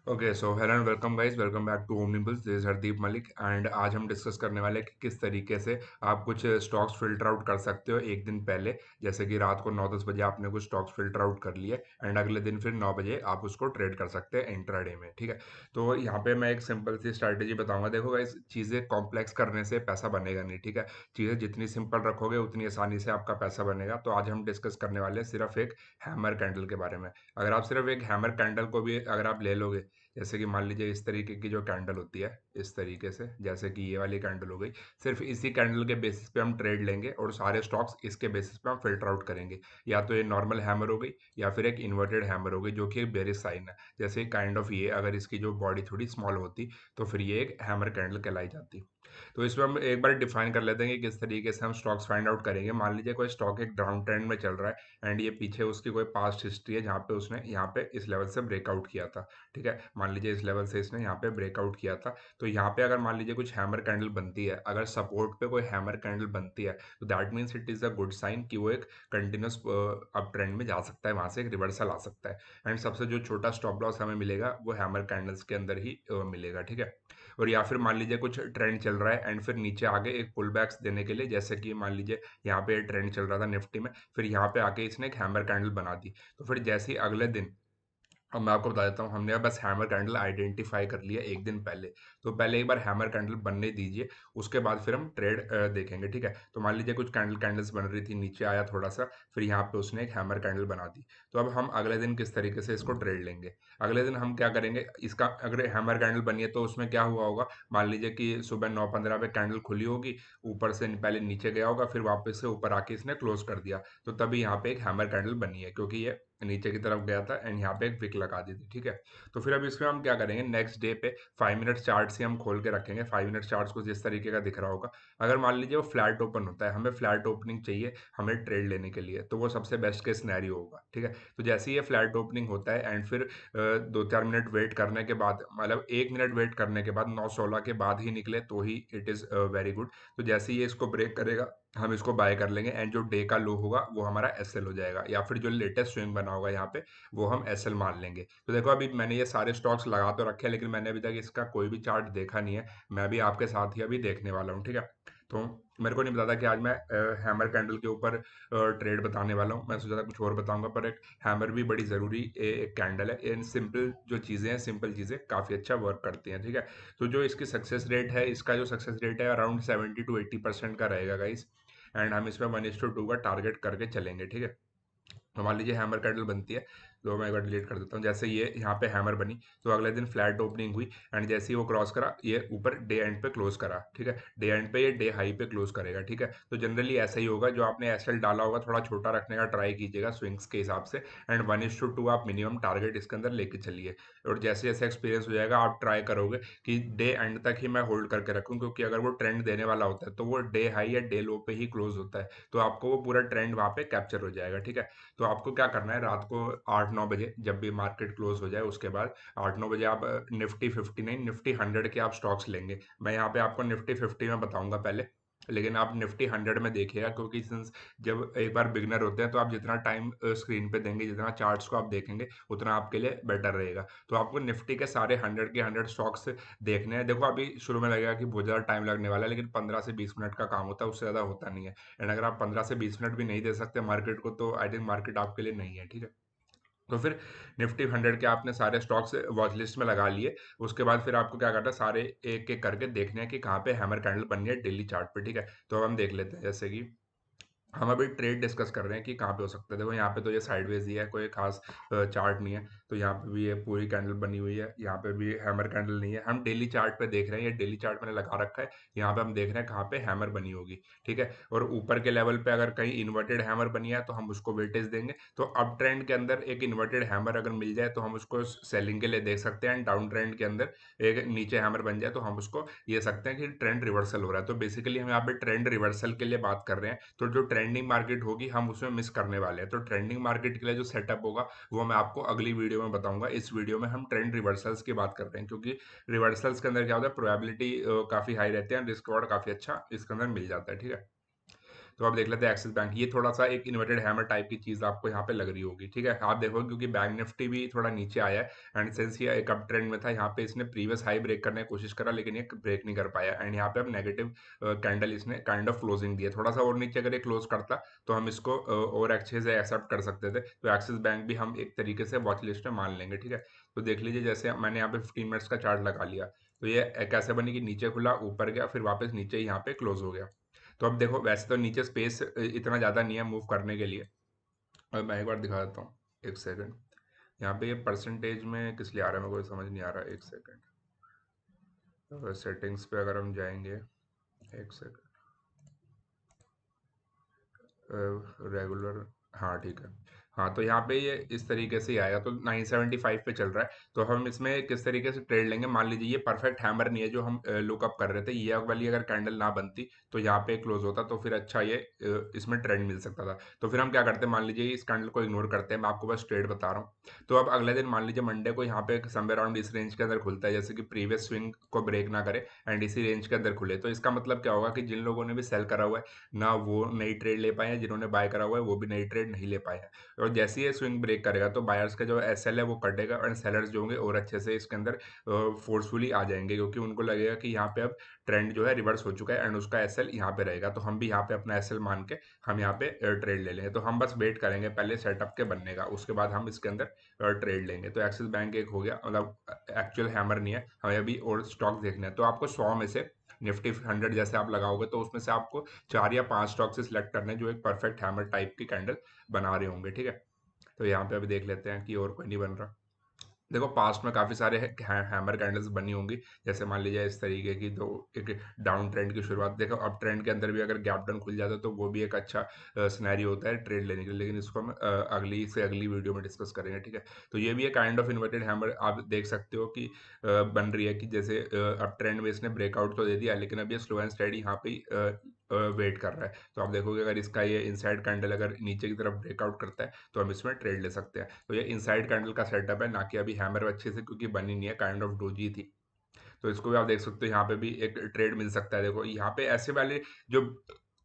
Okay so hello and welcome guys, welcome back to Omnibulls. This is Hardeep Malik and आज हम discuss करने वाले हैं कि किस तरीके से आप कुछ स्टॉक्स फिल्टर आउट कर सकते हो एक दिन पहले। जैसे कि रात को 9-10 बजे आपने कुछ स्टॉक्स फिल्टर आउट कर लिए एंड अगले दिन फिर 9 बजे आप उसको ट्रेड कर सकते हैं इंट्राडे में। ठीक है, तो यहाँ पे मैं एक सिंपल सी स्ट्रैटेजी बताऊंगा। देखो गाइस, चीज़ें कॉम्प्लेक्स करने से पैसा बनेगा नहीं। ठीक है, चीज़ें जितनी सिंपल रखोगे उतनी आसानी से आपका पैसा बनेगा। तो आज हम डिस्कस करने वाले हैं सिर्फ एक हैमर कैंडल के बारे में। अगर आप सिर्फ एक हैमर कैंडल को भी अगर आप ले लोगे, जैसे कि मान लीजिए इस तरीके की जो कैंडल होती है, इस तरीके से जैसे कि ये वाली कैंडल हो गई, सिर्फ इसी कैंडल के बेसिस पे हम ट्रेड लेंगे और सारे स्टॉक्स इसके बेसिस पे हम फिल्टर आउट करेंगे। या तो ये नॉर्मल हैमर हो गई या फिर एक इन्वर्टेड हैमर हो गई, जो कि एक बेरिश साइन है। जैसे काइंड ऑफ ये अगर इसकी जो बॉडी थोड़ी स्मॉल होती तो फिर ये एक हैमर कैंडल कहलाई जाती। तो इसमें हम एक बार डिफाइन कर लेते हैं कि किस तरीके से हम स्टॉक्स फाइंड आउट करेंगे। मान लीजिए कोई स्टॉक एक डाउन ट्रेंड में चल रहा है एंड ये पीछे उसकी कोई पास्ट हिस्ट्री है जहाँ पे उसने यहाँ पे इस लेवल से ब्रेकआउट किया था। ठीक है, मान लीजिए इस लेवल से इसने यहाँ पे ब्रेकआउट किया था। तो यहाँ पे अगर मान लीजिए कुछ हैमर कैंडल बनती है, अगर सपोर्ट पे कोई हैमर कैंडल बनती है, तो that means it is a good sign कि वो एक कंटिन्यूस अप ट्रेंड में जा सकता है, वहां से एक रिवर्सल आ सकता है। एंड सबसे जो छोटा स्टॉप लॉस हमें मिलेगा वो हैमर कैंडल्स के अंदर ही मिलेगा। ठीक है, और या फिर मान लीजिए कुछ ट्रेंड चल रहा है एंड फिर नीचे आगे एक पुल बैक्स देने के लिए, जैसे कि मान लीजिए यहाँ पे ट्रेंड चल रहा था निफ्टी में, फिर यहाँ पे आके इसने एक हैमर कैंडल बना दी। तो फिर जैसे ही अगले दिन, अब मैं आपको बता देता हूँ, हमने बस हैमर कैंडल आइडेंटिफाई कर लिया एक दिन पहले। तो पहले एक बार हैमर कैंडल बनने दीजिए, उसके बाद फिर हम ट्रेड देखेंगे। ठीक है, तो मान लीजिए कुछ कैंडल्स बन रही थी, नीचे आया थोड़ा सा, फिर यहाँ पे उसने एक हैमर कैंडल बना दी। तो अब हम अगले दिन किस तरीके से इसको ट्रेड लेंगे, अगले दिन हम क्या करेंगे, इसका अगर हैमर कैंडल बनी है तो उसमें क्या हुआ होगा। मान लीजिए कि सुबह 9:15 पे कैंडल खुली होगी, ऊपर से पहले नीचे गया होगा, फिर वापस से ऊपर आके इसने क्लोज कर दिया। तो तभी यहाँ पे एक हैमर कैंडल बनी है, क्योंकि ये नीचे की तरफ गया था एंड यहाँ पे एक विक लगा दी थी। ठीक है, तो फिर अब इसमें हम क्या करेंगे, नेक्स्ट डे पे 5 मिनट चार्ट से हम खोल के रखेंगे। 5 मिनट चार्ट को जिस तरीके का दिख रहा होगा, अगर मान लीजिए वो फ्लैट ओपन होता है, हमें फ्लैट ओपनिंग चाहिए हमें ट्रेड लेने के लिए, तो वो सबसे बेस्ट केस सिनेरियो होगा। ठीक है, तो जैसे ही ये फ्लैट ओपनिंग होता है एंड फिर 2-4 मिनट वेट करने के बाद, मतलब 1 मिनट वेट करने के बाद 9:16 के बाद ही निकले तो ही इट इज़ वेरी गुड। तो जैसे ही ये इसको ब्रेक करेगा, हम इसको बाय कर लेंगे एंड जो डे का लो होगा वो हमारा एसएल हो जाएगा, या फिर जो लेटेस्ट स्विंग बना होगा यहाँ पे वो हम एसएल मान लेंगे। तो देखो, अभी मैंने ये सारे स्टॉक्स लगा तो रखे हैं, लेकिन मैंने अभी तक इसका कोई भी चार्ट देखा नहीं है। मैं भी आपके साथ ही अभी देखने वाला हूँ। ठीक है, तो मेरे को नहीं पता था कि आज मैं हैमर कैंडल के ऊपर ट्रेड बताने वाला हूँ। मैं सोचा था कुछ और बताऊंगा, पर एक हैमर भी बड़ी ज़रूरी एक कैंडल है। इन सिंपल जो चीज़ें हैं, सिंपल चीज़ें काफ़ी अच्छा वर्क करती हैं। ठीक है, तो जो इसकी सक्सेस रेट है, इसका जो सक्सेस रेट है अराउंड 70 to 80% का रहेगा गाइस। एंड हम इसमें 1:2 का टारगेट करके चलेंगे। ठीक है, तो मान लीजिए हैमर कैंडल बनती है, तो मैं एक बार डिलीट कर देता हूँ। जैसे ये यहाँ पे हैमर बनी, तो अगले दिन फ्लैट ओपनिंग हुई एंड जैसे ही वो क्रॉस करा, ये ऊपर डे एंड पे क्लोज करा। ठीक है, डे एंड पे ये डे हाई पे क्लोज करेगा। ठीक है, तो जनरली ऐसा ही होगा। जो आपने एसएल डाला होगा थोड़ा छोटा रखने का ट्राई कीजिएगा स्विंग्स के हिसाब से, एंड 1:2 आप मिनिमम टारगेट इसके अंदर लेके चलिए। और जैसे जैसे एक्सपीरियंस हो जाएगा, आप ट्राई करोगे कि डे एंड तक ही मैं होल्ड करके रखूँ, क्योंकि अगर वो ट्रेंड देने वाला होता है तो वो डे हाई या डे लो पे ही क्लोज होता है, तो आपको वो पूरा ट्रेंड वहाँ पे कैप्चर हो जाएगा। ठीक है, तो आपको क्या करना है, रात को 8-9 बजे जब भी मार्केट क्लोज हो जाए, उसके बाद 8-9 बजे आप निफ्टी 59, निफ्टी 100 के आप स्टॉक्स लेंगे। मैं यहाँ पे आपको निफ्टी 50 में बताऊंगा पहले, लेकिन आप निफ्टी 100 में देखिएगा, क्योंकि सिंस जब एक बार बिगनर होते हैं तो आप जितना टाइम स्क्रीन पे देंगे, जितना चार्ट्स को आप देखेंगे, उतना आपके लिए बेटर रहेगा। तो आपको निफ्टी के सारे 100 के 100 स्टॉक्स देखने हैं। देखो, अभी शुरू में लगेगा कि बहुत ज़्यादा टाइम लगने वाला है, लेकिन 15 से 20 मिनट का काम होता है, उससे ज़्यादा होता नहीं है। एंड अगर आप 15 से 20 मिनट भी नहीं दे सकते मार्केट को, तो आई थिंक मार्केट आपके लिए नहीं है। ठीक है, तो फिर निफ्टी 100 के आपने सारे स्टॉक्स वॉच लिस्ट में लगा लिए। उसके बाद फिर आपको क्या करना है, सारे एक एक करके देखने हैं कि कहाँ पे हैमर कैंडल बननी है डेली चार्ट पे। ठीक है, तो अब हम देख लेते हैं। जैसे कि हम अभी ट्रेड डिस्कस कर रहे हैं कि कहाँ पे हो सकता है। देखो, यहाँ पे तो ये साइडवेज ही है, कोई खास चार्ट नहीं है। तो यहाँ पे भी ये पूरी कैंडल बनी हुई है, यहाँ पे भी हैमर कैंडल नहीं है। हम डेली चार्ट पे देख रहे हैं, ये डेली चार्ट मैंने लगा रखा है। यहाँ पे हम देख रहे हैं कहाँ पे हैमर बनी होगी। ठीक है, और ऊपर के लेवल पे अगर कहीं इन्वर्टेड हैमर बनी है तो हम उसको वेटेज देंगे। तो अप ट्रेंड के अंदर एक इन्वर्टेड हैमर अगर मिल जाए तो हम उसको सेलिंग के लिए देख सकते हैं, एंड डाउन ट्रेंड के अंदर एक नीचे हैमर बन जाए तो हम उसको ये सकते हैं कि ट्रेंड रिवर्सल हो रहा है। तो बेसिकली हम यहाँ पे ट्रेंड रिवर्सल के लिए बात कर रहे हैं। तो जो ट्रेंडिंग मार्केट होगी हम उसमें मिस करने वाले हैं। तो ट्रेंडिंग मार्केट के लिए जो सेटअप होगा वो मैं आपको अगली वीडियो में बताऊंगा। इस वीडियो में हम ट्रेंड रिवर्सल्स की बात कर रहे हैं, क्योंकि रिवर्सल्स के अंदर क्या होता है, प्रोबेबिलिटी काफी हाई रहती है, रिस्क रॉड काफी अच्छा इसके अंदर मिल जाता है। ठीक है, तो आप देख लेते हैं एक्सिस बैंक, ये थोड़ा-सा एक इन्वर्टेड हैमर टाइप की चीज़ आपको यहाँ पे लग रही होगी, ठीक है? आप देखोगे क्योंकि बैंक निफ्टी भी थोड़ा नीचे आया है एंड सिंस ये एक अप ट्रेंड में था, यहाँ पे इसने प्रीवियस हाई ब्रेक करने की कोशिश करा लेकिन ये ब्रेक नहीं कर पाया एंड यहाँ पे अब नेगेटिव कैंडल इसने काइंड ऑफ क्लोजिंग दी है। थोड़ा-सा और नीचे अगर ये क्लोज़ करता तो हम इसको और अच्छे से एक्सेप्ट कर सकते थे। तो एक्सिस बैंक भी हम एक तरीके से वॉच लिस्ट में मान लेंगे, ठीक है? तो देख लीजिए जैसे मैंने यहाँ पे 15 मिनट्स का चार्ट लगा लिया। तो ये कैसे बनी कि नीचे खुला, ऊपर गया, फिर वापस नीचे यहाँ पे क्लोज़ हो गया। तो अब देखो वैसे तो नीचे स्पेस इतना ज़्यादा नहीं है मूव करने के लिए। और मैं एक बार दिखा देता हूँ, 1 सेकंड। यहाँ पे ये परसेंटेज में किस लिए आ रहा है मेरे को समझ नहीं आ रहा, 1 सेकंड। सेटिंग्स पे अगर हम जाएँगे, 1 सेकंड। रेगुलर, हाँ ठीक है। हाँ, तो यहाँ पे ये इस तरीके से ही आएगा, तो 975 पे चल रहा है। तो हम इसमें किस तरीके से ट्रेड लेंगे, मान लीजिए ये परफेक्ट हैमर नहीं है जो हम लुकअप कर रहे थे, ये वाली अगर कैंडल ना बनती तो यहाँ पे क्लोज होता तो फिर अच्छा ये इसमें ट्रेंड मिल सकता था। तो फिर हम क्या करते हैं, मान लीजिए इस कैंडल को इग्नोर करते हैं, मैं आपको बस ट्रेड बता रहा हूँ। तो अब अगले दिन मान लीजिए मंडे को यहाँ पे समवेयर अराउंड इस रेंज के अंदर खुलता है, जैसे कि प्रीवियस स्विंग को ब्रेक ना करे एंड इसी रेंज के अंदर खुले, तो इसका मतलब क्या होगा कि जिन लोगों ने भी सेल करा हुआ है ना वो नई ट्रेड ले पाए हैं, जिन्होंने बाय करा हुआ है वो भी नई ट्रेड नहीं ले पाए हैं। और जैसे ही ये स्विंग ब्रेक करेगा तो बायर्स का जो एसएल है वो कटेगा और सेलर्स जो होंगे और अच्छे से इसके अंदर फोर्सफुली आ जाएंगे, क्योंकि उनको लगेगा कि यहाँ पे अब ट्रेंड जो है रिवर्स हो चुका है एंड उसका एसएल यहाँ पे रहेगा, तो हम भी यहाँ पे अपना एसएल मान के हम यहाँ पे ट्रेड ले लेंगे। तो हम बस वेट करेंगे पहले सेटअप के बनने का, उसके बाद हम इसके अंदर ट्रेड लेंगे। तो एक्सिस बैंक एक हो गया, मतलब एक्चुअल हैमर नहीं है, हमें अभी और स्टॉक देखने हैं। तो आपको 100 में से निफ्टी 100 जैसे आप लगाओगे तो उसमें से आपको 4 या 5 स्टॉक से सिलेक्ट करने हैं जो एक परफेक्ट हैमर टाइप की कैंडल बना रहे होंगे, ठीक है? तो यहाँ पे अभी देख लेते हैं कि और कोई नहीं बन रहा। देखो पास्ट में काफ़ी सारे हैमर कैंडल्स बनी होंगी, जैसे मान लीजिए इस तरीके की, तो एक डाउन ट्रेंड की शुरुआत देखो, अप ट्रेंड के अंदर भी अगर गैप डाउन खुल जाता है तो वो भी एक अच्छा सिनेरियो होता है ट्रेड लेने के लिए, लेकिन इसको हम अगली से अगली वीडियो में डिस्कस करेंगे, ठीक है? तो ये भी एक काइंड ऑफ इन्वर्टेड हैमर आप देख सकते हो कि बन रही है कि जैसे अप ट्रेंड में इसने ब्रेकआउट तो दे दिया लेकिन अब ये स्लो एंड स्टेडी यहाँ पे वेट कर रहा है। तो आप देखोगे अगर इसका ये इनसाइड कैंडल अगर नीचे की तरफ ब्रेकआउट करता है तो हम इसमें ट्रेड ले सकते हैं। तो ये इनसाइड कैंडल का सेटअप है, ना कि अभी हैमर अच्छे से क्योंकि बनी नहीं है, काइंड ऑफ डोजी थी। तो इसको भी आप देख सकते हो, यहाँ पे भी एक ट्रेड मिल सकता है। देखो यहाँ पे ऐसे वाले जो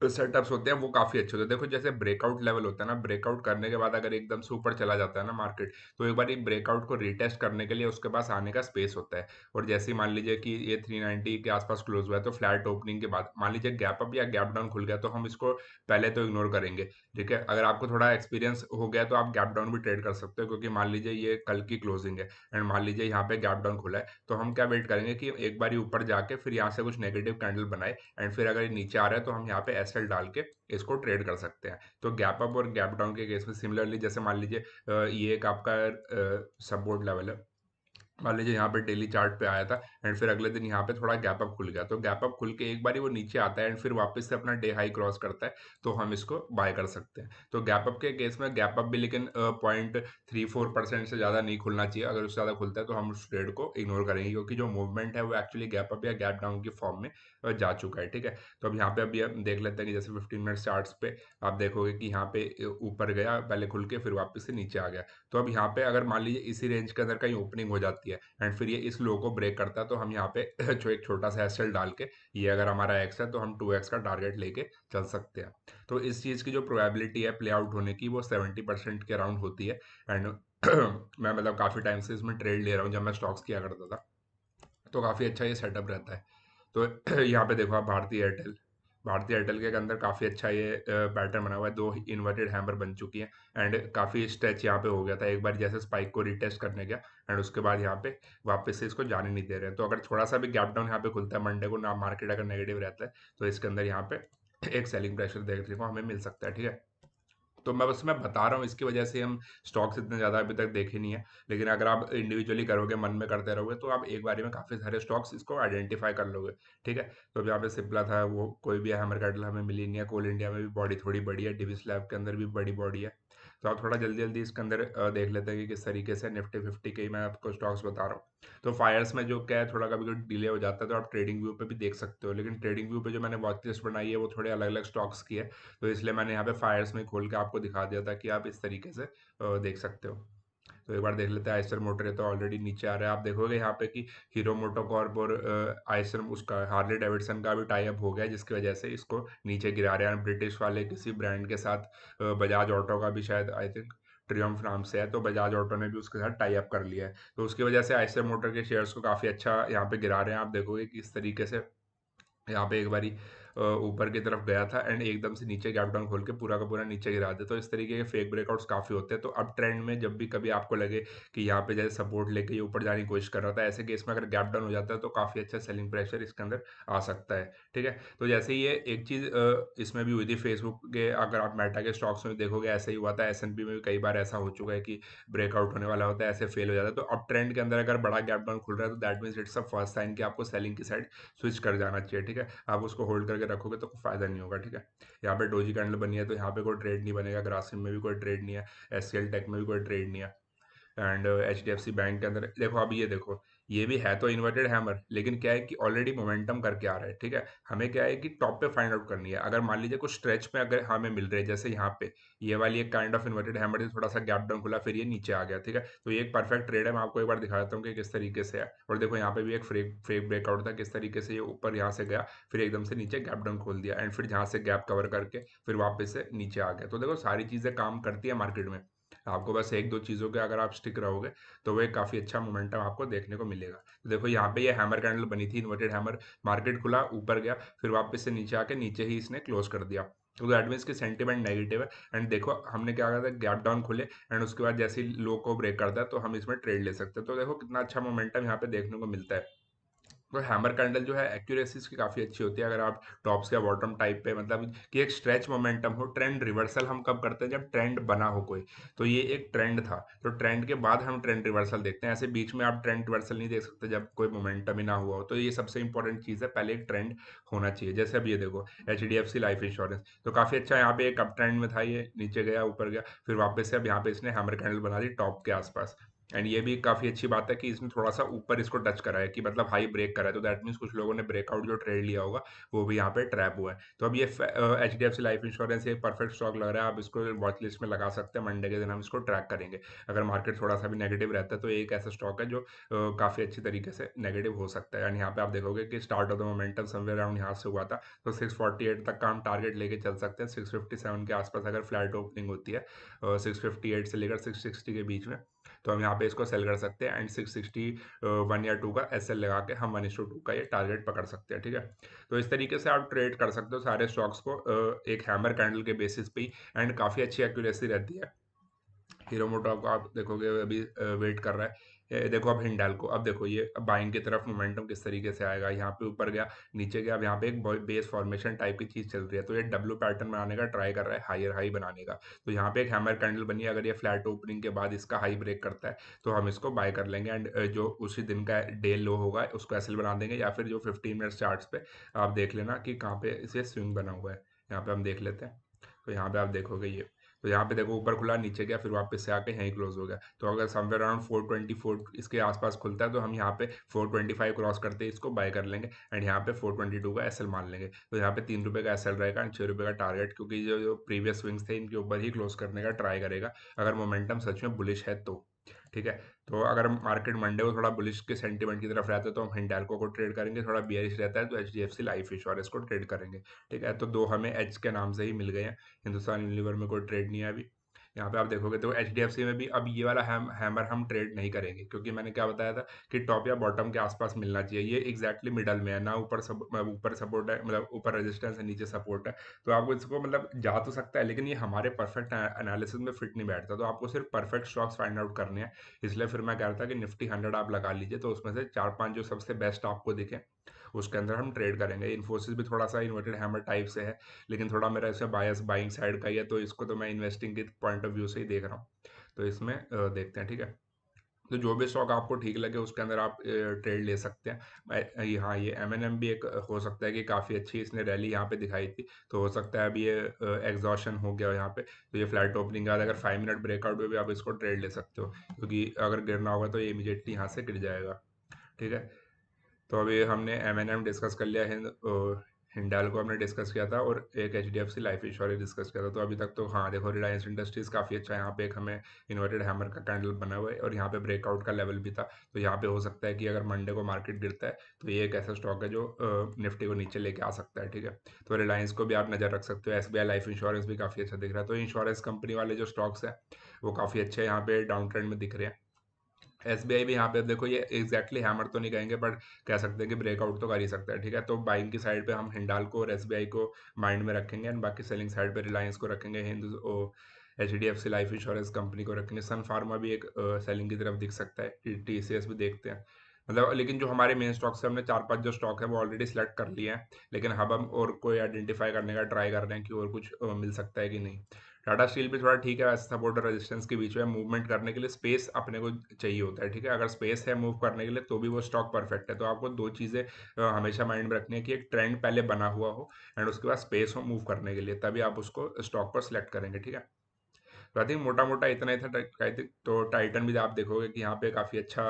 सेटअप्स होते हैं वो काफ़ी अच्छे होते हैं। देखो जैसे ब्रेकआउट लेवल होता है ना, ब्रेकआउट करने के बाद अगर एकदम से ऊपर चला जाता है ना मार्केट, तो एक बार ब्रेकआउट को रीटेस्ट करने के लिए उसके पास आने का स्पेस होता है। और जैसे ही मान लीजिए कि ये 390 के आसपास क्लोज हुआ है तो फ्लैट ओपनिंग के बाद मान लीजिए गैप अप या गैप डाउन खुल गया तो हम इसको पहले तो इग्नोर करेंगे, ठीक है? अगर आपको थोड़ा एक्सपीरियंस हो गया तो आप गैप डाउन भी ट्रेड कर सकते हो, क्योंकि मान लीजिए ये कल की क्लोजिंग है एंड मान लीजिए यहाँ पे गैप डाउन खुला है, तो हम क्या वेट करेंगे कि एक बार ऊपर जाके फिर यहाँ से कुछ नेगेटिव कैंडल बनाए एंड फिर अगर ये नीचे आ रहा है तो हम यहाँ पे एसएल डाल के इसको ट्रेड कर सकते हैं। तो गैप अप और गैप डाउन के केस में सिमिलरली जैसे मान लीजिए ये एक आपका सपोर्ट लेवल है, मान लीजिए यहाँ पे डेली चार्ट पे आया था एंड फिर अगले दिन यहाँ पे थोड़ा गैप अप खुल गया, तो गैप अप खुल के एक बारी वो नीचे आता है एंड फिर वापस से अपना डे हाई क्रॉस करता है, तो हम इसको बाय कर सकते हैं। तो गैप अप के केस में गैप अप भी लेकिन 0.34% से ज़्यादा नहीं खुलना चाहिए, अगर उससे ज़्यादा खुलता है तो हम उस ट्रेड को इग्नोर करेंगे, क्योंकि जो मूवमेंट है वो एक्चुअली गैप अप या गैप डाउन की फॉर्म में जा चुका है, ठीक है? तो अब यहाँ पे अभी हम देख लेते हैं कि जैसे 15 मिनट चार्ट्स पे आप देखोगे कि यहाँ पे ऊपर गया पहले खुल के फिर वापस से नीचे आ गया। तो अब यहाँ पे अगर मान लीजिए इसी रेंज के अंदर कहीं ओपनिंग हो जाती है एंड फिर ये इस लो को ब्रेक करता है, तो हम यहाँ पे जो एक छोटा सा एसएल डाल के, ये अगर हमारा एक्स है तो हम 2x का टारगेट लेके चल सकते हैं। तो इस चीज़ की जो प्रोबेबिलिटी है प्ले आउट होने की वो 70% के अराउंड होती है एंड मैं मतलब काफ़ी टाइम से इसमें ट्रेड ले रहा हूँ, जब मैं स्टॉक्स किया करता था तो काफ़ी अच्छा ये सेटअप रहता है। तो यहाँ पे देखो आप भारतीय एयरटेल के अंदर काफ़ी अच्छा ये पैटर्न बना हुआ है, 2 इन्वर्टेड हैमर बन चुकी हैं एंड काफ़ी स्ट्रेच यहाँ पे हो गया था, एक बार जैसे स्पाइक को रीटेस्ट करने गया एंड उसके बाद यहाँ पे वापस से इसको जाने नहीं दे रहे हैं। तो अगर थोड़ा सा भी गैप डाउन यहाँ पे खुलता है मंडे को ना, मार्केट अगर नेगेटिव रहता है तो इसके अंदर यहाँ पे एक सेलिंग प्रेशर देखने को हमें मिल सकता है, ठीक है? तो मैं बता रहा हूँ, इसकी वजह से हम स्टॉक्स इतने ज़्यादा अभी तक देखे नहीं है, लेकिन अगर आप इंडिविजुअली करोगे, मन में करते रहोगे तो आप एक बारी में काफ़ी सारे स्टॉक्स इसको आइडेंटिफाई कर लोगे, ठीक है? तो अब यहाँ पे सिप्ला था, वो कोई भी हैमर कैटल हमें मिली नहीं है, कोल इंडिया में भी बॉडी थोड़ी बड़ी है, डिविस लैब के अंदर भी बड़ी बॉडी है। तो आप थोड़ा जल्दी जल्दी इसके अंदर देख लेते हैं कि किस तरीके से निफ्टी फिफ्टी के ही मैं आपको स्टॉक्स बता रहा हूँ। तो फायर्स में जो क्या है, थोड़ा कभी कभी डिले हो जाता है तो आप ट्रेडिंग व्यू पे भी देख सकते हो, लेकिन ट्रेडिंग व्यू पे जो मैंने वॉच लिस्ट बनाई है वो थोड़े अलग अलग स्टॉक्स की है, तो इसलिए मैंने यहाँ पे फायर्स में खोल के आपको दिखा दिया था कि आप इस तरीके से देख सकते हो। तो एक बार देख लेते हैं। आइसर मोटर है तो ऑलरेडी नीचे आ रहा है। आप देखोगे यहाँ पे कि हीरो मोटोकॉर्प और आइसर उसका हार्ले डेविडसन का भी टाई अप हो गया है, जिसकी वजह से इसको नीचे गिरा रहे हैं। ब्रिटिश वाले किसी ब्रांड के साथ बजाज ऑटो का भी शायद आई थिंक ट्रियम्फ नाम से है, तो बजाज ऑटो ने भी उसके साथ टाई अप कर लिया है। तो उसकी वजह से आइसर मोटर के शेयर्स को काफ़ी अच्छा यहाँ पे गिरा रहे हैं। आप देखोगे कि इस तरीके से यहाँ पे एक बारी ऊपर की तरफ गया था एंड एकदम से नीचे गैप डाउन खोल के पूरा का पूरा नीचे गिरा दे। तो इस तरीके के फेक ब्रेकआउट्स काफ़ी होते हैं। तो अब ट्रेंड में जब भी कभी आपको लगे कि यहाँ पे जैसे सपोर्ट लेके ये ऊपर जाने की कोशिश कर रहा था, ऐसे केस में अगर गैप डाउन हो जाता है तो काफ़ी अच्छा सेलिंग प्रेशर इसके अंदर आ सकता है। ठीक है, तो जैसे ये एक चीज़ इसमें भी हुई थी फेसबुक के, अगर आप मेटा के स्टॉक्स में देखोगे ऐसा ही हुआ था। S&P में भी कई बार ऐसा हो चुका है कि ब्रेकआउट होने वाला होता है, ऐसे फेल हो जाता है। तो अब ट्रेंड के अंदर अगर बड़ा गैप डाउन खुल रहा है तो that means it's a first sign कि आपको सेलिंग की साइड स्विच कर जाना चाहिए। ठीक है, आप उसको होल्ड करके रखोगे तो कोई फायदा नहीं होगा। ठीक है, यहाँ पे डोजी कैंडल बनी है तो यहाँ पे कोई ट्रेड नहीं बनेगा। ग्रासिम में भी कोई ट्रेड नहीं है, SCL टेक में भी कोई ट्रेड नहीं है। एंड HDFC बैंक के अंदर देखो, अब ये देखो, ये भी है तो इन्वर्टेड हैमर, लेकिन क्या है कि ऑलरेडी मोमेंटम करके आ रहा है। ठीक है, हमें क्या है कि टॉप पे फाइंड आउट करनी है। अगर मान लीजिए कुछ स्ट्रेच में अगर हमें मिल रहे हैं, जैसे यहाँ पे ये वाली एक काइंड ऑफ इन्वर्टेड हैमर थी, थोड़ा सा गैप डाउन खुला फिर ये नीचे आ गया। ठीक है, तो ये एक परफेक्ट ट्रेड है। मैं आपको एक बार दिखा देता हूँ कि किस तरीके से है। और देखो यहाँ पे भी एक फेक ब्रेकआउट था, किस तरीके से ये ऊपर यहाँ से गया, फिर एकदम से नीचे गैप डाउन खोल दिया एंड फिर जहाँ से गैप कवर करके फिर वापस से नीचे आ गया। तो देखो सारी चीजें काम करती है मार्केट में। आपको बस एक दो चीज़ों के अगर आप स्टिक रहोगे तो वो एक काफ़ी अच्छा मोमेंटम आपको देखने को मिलेगा। तो देखो यहाँ पे ये हैमर कैंडल बनी थी, इन्वर्टेड हैमर। मार्केट खुला, ऊपर गया, फिर वापस से नीचे आके नीचे ही इसने क्लोज कर दिया। तो दैट मीन्स कि सेंटीमेंट नेगेटिव है। एंड देखो हमने क्या कहा था, गैप डाउन खुले एंड उसके बाद जैसे ही लो को ब्रेक करता है तो हम इसमें ट्रेड ले सकते हैं। तो देखो कितना अच्छा मोमेंटम यहाँ पे देखने को मिलता है। तो हैमर कैंडल जो है एक्यूरेसी इसकी काफ़ी अच्छी होती है। अगर आप टॉप्स या बॉटम टाइप पे, मतलब कि एक स्ट्रेच मोमेंटम हो। ट्रेंड रिवर्सल हम कब करते हैं, जब ट्रेंड बना हो कोई। तो ये एक ट्रेंड था, तो ट्रेंड के बाद हम ट्रेंड रिवर्सल देखते हैं। ऐसे बीच में आप ट्रेंड रिवर्सल नहीं देख सकते जब कोई मोमेंटम ही ना हुआ हो। तो ये सबसे इंपॉर्टेंट चीज़ है, पहले एक ट्रेंड होना चाहिए। जैसे अब ये देखो HDFC लाइफ इंश्योरेंस, तो काफ़ी अच्छा यहाँ पे एक अप ट्रेंड में था, ये नीचे गया, ऊपर गया, फिर वापस से अब यहाँ पे इसने हैमर कैंडल बना दी टॉप के आसपास। एंड ये भी काफ़ी अच्छी बात है कि इसने थोड़ा सा ऊपर इसको टच करा है, कि मतलब हाई ब्रेक करा है। तो दैट मीन्स कुछ लोगों ने ब्रेकआउट जो ट्रेड लिया होगा वो भी यहाँ पे ट्रैप हुआ है। तो अब ये HDFC लाइफ इंश्योरेंस एक परफेक्ट स्टॉक लग रहा है। आप इसको वॉच लिस्ट में लगा सकते हैं। मंडे के दिन हम इसको ट्रैक करेंगे। अगर मार्केट थोड़ा सा भी नेगेटिव रहता है तो ये एक ऐसा स्टॉक है जो काफ़ी अच्छी तरीके से नेगेटिव हो सकता है। एंड यहाँ पे आप देखोगे कि start of the momentum somewhere around यहाँ से हुआ था। तो 648 तक का हम टारगेट लेके चल सकते हैं। 657 के आसपास अगर फ्लैट ओपनिंग होती है 658 से लेकर 660 के बीच में, तो हम यहाँ पे इसको सेल कर सकते हैं। एंड 661 या 2 का SL लगा के हम 1:2 का ये टारगेट पकड़ सकते हैं। ठीक है, तो इस तरीके से आप ट्रेड कर सकते हो सारे स्टॉक्स को एक हैमर कैंडल के बेसिस पे ही। एंड काफ़ी अच्छी एक्यूरेसी रहती है। हीरो मोटो को आप देखोगे अभी वेट कर रहा है। ये देखो अब हिंडाल्को, अब देखो ये बाइंग की तरफ मोमेंटम किस तरीके से आएगा। यहाँ पे ऊपर गया, नीचे गया, अब यहाँ पे एक बेस फॉर्मेशन टाइप की चीज़ चल रही है। तो ये डब्ल्यू पैटर्न बनाने का ट्राई कर रहा है, हायर हाई बनाने का। तो यहाँ पे एक हैमर कैंडल बनी है। अगर ये फ्लैट ओपनिंग के बाद इसका हाई ब्रेक करता है तो हम इसको बाय कर लेंगे। एंड जो उसी दिन का डे लो होगा उसको एसएल बना देंगे, या फिर जो 15 मिनट चार्ट्स पे आप देख लेना कि कहाँ पे इसे स्विंग बना हुआ है। यहाँ पे हम देख लेते हैं। तो यहाँ पे आप देखोगे ये, तो यहाँ पे देखो ऊपर खुला, नीचे गया, फिर वापस से आके यहीं क्लोज हो गया। तो अगर समवेयर अराउंड 424 इसके आसपास खुलता है तो हम यहाँ पे 425 क्रॉस करते ही इसको बाय कर लेंगे। एंड यहाँ पे 422 का एसएल मान लेंगे। तो यहाँ पे 3 रुपये का एसएल रहेगा एंड 6 रुपये का टारगेट, क्योंकि जो प्रीवियस स्विंग्स थे इनके ऊपर ही क्लोज करने का ट्राई करेगा अगर मोमेंटम सच में बुलिश है तो। ठीक है, तो अगर मार्केट मंडे को थोड़ा बुलिश के सेंटीमेंट की तरफ रहता है तो हम हिंडाल्को को ट्रेड करेंगे। थोड़ा बियरिश रहता है तो HDFC लाइफ इंश्योरेंस को ट्रेड करेंगे। ठीक है, तो दो हमें एच के नाम से ही मिल गए हैं। हिंदुस्तान यूनिलीवर में कोई ट्रेड नहीं है अभी। यहाँ पे आप देखोगे तो HDFC में भी अब ये वाला हैमर हम ट्रेड नहीं करेंगे, क्योंकि मैंने क्या बताया था कि टॉप या बॉटम के आसपास मिलना चाहिए। ये एग्जैक्टली मिडल में है ना, ऊपर सपोर्ट है, मतलब ऊपर रेजिस्टेंस है, नीचे सपोर्ट है। तो आपको इसको मतलब जा तो सकता है, लेकिन ये हमारे परफेक्ट एनालिसिस में फिट नहीं बैठता। तो आपको सिर्फ परफेक्ट स्टॉक्स फाइंड आउट करने हैं। इसलिए फिर मैं कह रहा था कि निफ्टी 100 आप लगा लीजिए, तो उसमें से 4-5 जो सबसे बेस्ट आपको दिखे उसके अंदर हम ट्रेड करेंगे। इन्फोसिस भी थोड़ा सा इन्वर्टेड हैमर टाइप से है, लेकिन थोड़ा मेरा इसमें बायस बाइंग साइड का ही है, तो इसको तो मैं इन्वेस्टिंग के पॉइंट ऑफ व्यू से ही देख रहा हूँ। तो इसमें देखते हैं। ठीक है, तो जो भी स्टॉक आपको ठीक लगे उसके अंदर आप ट्रेड ले सकते हैं। हाँ, ये M&M भी एक हो सकता है कि काफ़ी अच्छी इसने रैली यहाँ पे दिखाई थी। तो हो सकता है अभी ये एग्जॉशन हो गया यहाँ पे, तो ये फ्लैट ओपनिंग के बाद अगर 5 मिनट ब्रेकआउट में भी आप इसको ट्रेड ले सकते हो, क्योंकि अगर गिरना होगा तो ये इमीडिएटली यहाँ से गिर जाएगा। ठीक है, तो अभी हमने M&M डिस्कस कर लिया, हिंडाल को हमने डिस्कस किया था और एक एचडीएफसी लाइफ इंश्योरेंस डिस्कस किया था। तो अभी तक तो हाँ देखो, रिलायंस इंडस्ट्रीज काफ़ी अच्छा है। यहाँ पे एक हमें इन्वर्टेड हैमर का कैंडल बना हुआ है और यहाँ पे ब्रेकआउट का लेवल भी था। तो यहाँ पे हो सकता है कि अगर मंडे को मार्केट गिरता है तो ये एक ऐसा स्टॉक है जो निफ्टी को नीचे लेके आ सकता है, ठीक है। तो रिलायंस को भी आप नज़र रख सकते हो। एसबीआई लाइफ इंश्योरेंस भी काफ़ी अच्छा दिख रहा है। तो इंश्योरेंस कंपनी वाले जो स्टॉक्स हैं वो काफ़ी अच्छे यहाँ पे डाउन ट्रेंड में दिख रहे हैं। एसबीआई भी यहाँ पे देखो, ये एग्जैक्टली हैमर तो नहीं कहेंगे बट कह सकते हैं कि ब्रेकआउट तो कर ही सकता है, ठीक है। तो बाइंग की साइड पे हम हिंडाल को और एसबीआई को माइंड में रखेंगे एंड बाकी सेलिंग साइड पे रिलायंस को रखेंगे, Hindu HDFC life insurance company को रखेंगे। सन फार्मा भी एक सेलिंग की तरफ दिख सकता है, टीसीएस भी देखते हैं। मतलब लेकिन जो हमारे मेन स्टॉक्स है, हमने 4-5 जो स्टॉक है वो ऑलरेडी सिलेक्ट कर लिए हैं, लेकिन अब हम और कोई आइडेंटिफाई करने का ट्राई कर रहे हैं कि और कुछ मिल सकता है कि नहीं। टाटा स्टील भी थोड़ा ठीक है वैसे, सपोर्ट और रेजिस्टेंस के बीच में मूवमेंट करने के लिए स्पेस अपने को चाहिए होता है, ठीक है। अगर स्पेस है मूव करने के लिए तो भी वो स्टॉक परफेक्ट है। तो आपको दो चीज़ें हमेशा माइंड में रखनी है कि एक ट्रेंड पहले बना हुआ हो एंड उसके बाद स्पेस हो मूव करने के लिए, तभी आप उसको स्टॉक पर सिलेक्ट करेंगे, ठीक है। तो आई थिंक मोटा-मोटा इतना ही था। आई थिंक तो टाइटन भी आप देखोगे कि यहाँ पे काफ़ी अच्छा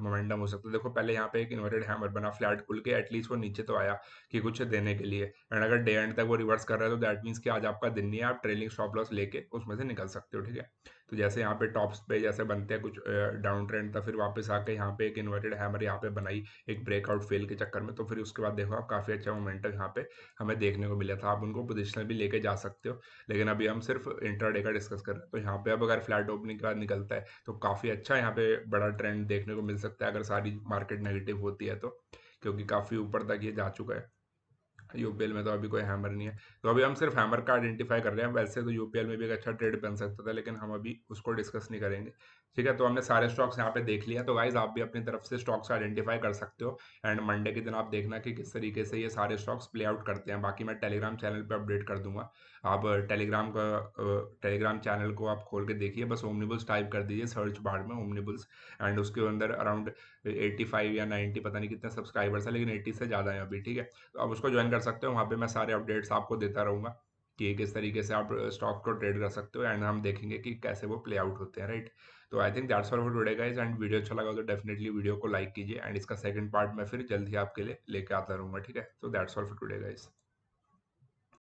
मोमेंटम हो सकता है। देखो पहले यहाँ पे एक इन्वर्टेड हैमर बना फ्लैट खुल के, एटलीस्ट वो नीचे तो आया कि कुछ देने के लिए, एंड अगर डे एंड तक वो रिवर्स कर रहा है तो दैट मीन्स कि आज आपका दिन नहीं है, आप ट्रेलिंग स्टॉप लॉस लेके उसमें से निकल सकते हो, ठीक है। तो जैसे यहाँ पे टॉप्स पे जैसे बनते हैं कुछ डाउन ट्रेंड था, फिर वापस आके यहाँ पे एक इन्वर्टेड हैमर यहाँ पे बनाई एक ब्रेकआउट फेल के चक्कर में, तो फिर उसके बाद देखो आप काफ़ी अच्छा मोमेंटम यहाँ पे हमें देखने को मिला था। आप उनको पोजिशनल भी लेके जा सकते हो, लेकिन अभी हम सिर्फ इंट्राडे का डिस्कस कर रहे हैं। तो यहाँ पे अब अगर फ्लैट ओपनिंग के बाद निकलता है तो काफ़ी अच्छा यहाँ पे बड़ा ट्रेंड देखने को मिल सकता है, अगर सारी मार्केट नेगेटिव होती है तो, क्योंकि काफ़ी ऊपर तक ये जा चुका है। यूपीएल में तो अभी कोई हैमर नहीं है, तो अभी हम सिर्फ हैमर का आइडेंटिफाई कर रहे हैं। वैसे तो यूपीएल में भी एक अच्छा ट्रेड बन सकता था, लेकिन हम अभी उसको डिस्कस नहीं करेंगे, ठीक है। तो हमने सारे स्टॉक्स यहाँ पे देख लिया। तो गाइज आप भी अपनी तरफ से स्टॉक्स आइडेंटिफाई कर सकते हो एंड मंडे के दिन आप देखना कि किस तरीके से ये सारे स्टॉक्स प्ले आउट करते हैं। बाकी मैं टेलीग्राम चैनल पे अपडेट कर दूंगा। आप टेलीग्राम चैनल को आप खोल के देखिए, बस ओमनिबल्स टाइप कर दीजिए सर्च बार में ओमनिबल्स, एंड उसके अंदर अराउंड 85 या 90 पता नहीं कितने सब्सक्राइबर्स है, लेकिन 80 से ज़्यादा है अभी, ठीक है। तो आप उसको ज्वाइन कर सकते हो, वहाँ पे मैं सारे अपडेट्स आपको देता रहूँगा कि किस तरीके से आप स्टॉक को ट्रेड कर सकते हो, एंड हम देखेंगे कि कैसे वो प्ले आउट होते हैं, राइट। तो I think that's all for today guys, and video अच्छा लगा तो डेफिनेटली वीडियो को लाइक कीजिए, एंड इसका सेकंड पार्ट मैं फिर जल्द ही आपके लिए लेके आता रहूँगा, ठीक है। तो that's all for today guys.